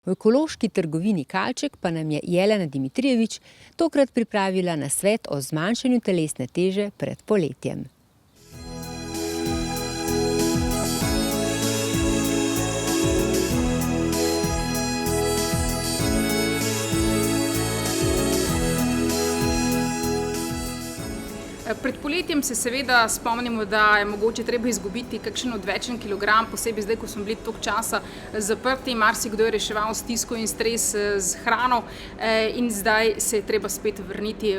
V ekološki trgovini Kalček pa nam je Jelena Dimitrijevič tokrat pripravila nasvet o zmanjšanju telesne teže pred poletjem. Pred poletjem se seveda spomnimo, da je mogoče treba izgubiti kakšen odvečen kilogram, posebej zdaj, ko smo bili toliko časa zaprti, marsikdo je reševal stisko in stres z hrano in zdaj se je treba spet vrniti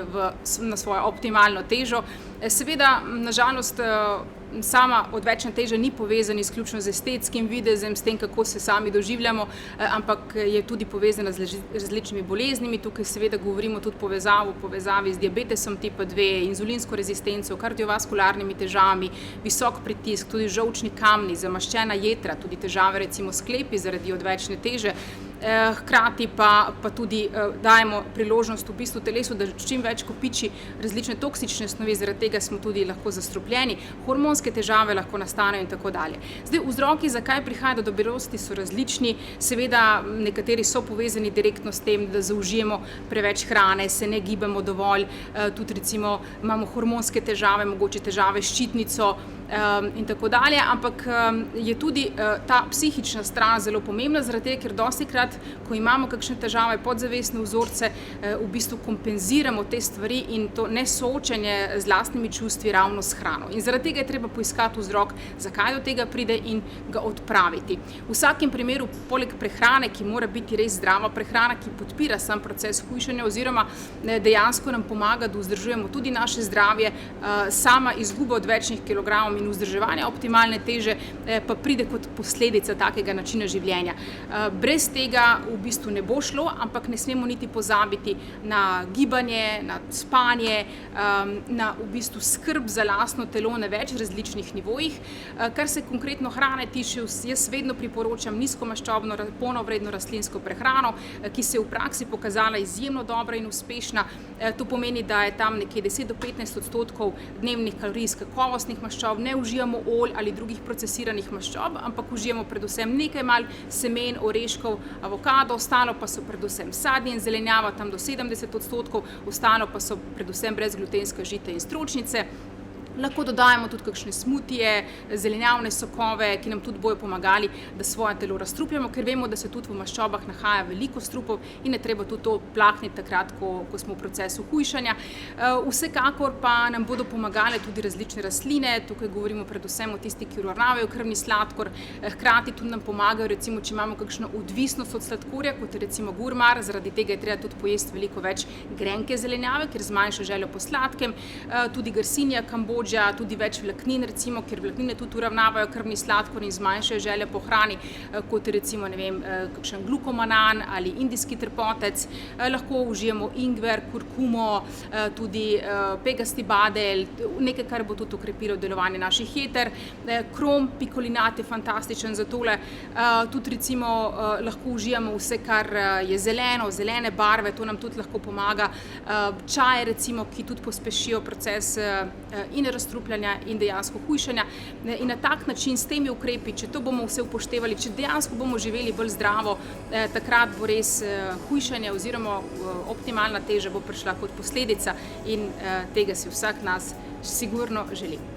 na svojo optimalno težo. Seveda, nažalost, sama odvečna teža ni povezana izključno z estetskim videzem, s tem, kako se sami doživljamo, ampak je tudi povezana z različnimi boleznimi. Tukaj seveda govorimo tudi povezavi z diabetesom tipa 2, inzulinsko rezistenco, kardiovaskularnimi težavami, visok pritisk, tudi žolčni kamni, zamaščena jetra, tudi težave recimo s sklepi zaradi odvečne teže. Hkrati pa tudi dajemo priložnost v bistvu telesu, da čim več kopiči različne toksične snovi, zaradi tega smo tudi lahko zastrupljeni, hormonske težave lahko nastanejo in tako dalje. Zdaj, vzroki, zakaj prihaja do debelosti, so različni. Seveda, nekateri so povezani direktno s tem, da zaužijemo preveč hrane, se ne gibamo dovolj, tudi recimo imamo hormonske težave, mogoče težave s ščitnico in tako dalje, ampak je tudi ta psihična stran zelo pomembna, zaradi tega, ker dostikrat, ko imamo kakšne težave, podzavestne vzorce, v bistvu kompenziramo te stvari in to nesoočenje z lastnimi čustvi ravno s hrano. In zaradi tega je treba poiskati vzrok, zakaj do tega pride in ga odpraviti. V vsakem primeru, poleg prehrane, ki mora biti res zdrava prehrana, ki podpira sam proces hujšanja oziroma dejansko nam pomaga, da vzdržujemo tudi naše zdravje, sama izguba odvečnih kilogramov in vzdrževanja optimalne teže pa pride kot posledica takega načina življenja. Brez tega v bistvu ne bo šlo, ampak ne smemo niti pozabiti na gibanje, na spanje, na v bistvu skrb za lastno telo na več različnih nivojih. Kar se konkretno hrane tiče, jaz vedno priporočam nizkomaščobno, polnovredno rastlinsko prehrano, ki se je v praksi pokazala izjemno dobra in uspešna. To pomeni, da je tam nekje 10 do 15% dnevnih kalorij iz kakovostnih maščob, ne užijamo olj ali drugih procesiranih maščob, ampak užijamo predvsem nekaj malo semen, oreškov, avokado, ostalo pa so predvsem sadje in zelenjava, tam do 70%, ostalo pa so predvsem brezglutenska žita in stročnice. Lahko dodajamo tudi kakšne smutije, zelenjavne sokove, ki nam tudi bojo pomagali, da svoje telo razstrupljamo, ker vemo, da se tudi v maščobah nahaja veliko strupov in je treba tudi to plahniti takrat, ko smo v procesu hujšanja. Vsekakor pa nam bodo pomagale tudi različne rastline, tukaj govorimo predvsem o tistih, ki uravnavajo krvni sladkor, hkrati tudi nam pomagajo, recimo, če imamo kakšno odvisnost od sladkorja, kot je recimo gurmar, zaradi tega je treba tudi pojesti veliko več grenke zelenjave, ker zmanjša željo po sladkem, tudi garsinija, kambodža, tudi več vlaknin, recimo, ker vlaknine tudi uravnavajo krvni sladkor in zmanjšajo željo po hrani, kot recimo, ne vem, kakšen glukomanan ali indijski trpotec. Lahko užijemo ingver, kurkumo, tudi pegasti badelj, nekaj, kar bo tudi okrepilo delovanje naših jeter. Krom, pikolinat je fantastičen za tole. Tudi recimo lahko užijamo vse, kar je zeleno, zelene barve, to nam tudi lahko pomaga. Čaje, recimo, ki tudi pospešijo proces in razstrupljanja in dejansko hujšanja. In na tak način, s temi ukrepi, če to bomo vse upoštevali, če dejansko bomo živeli bolj zdravo, takrat bo res hujšanje oziroma optimalna teža bo prišla kot posledica in tega si vsak nas sigurno želi.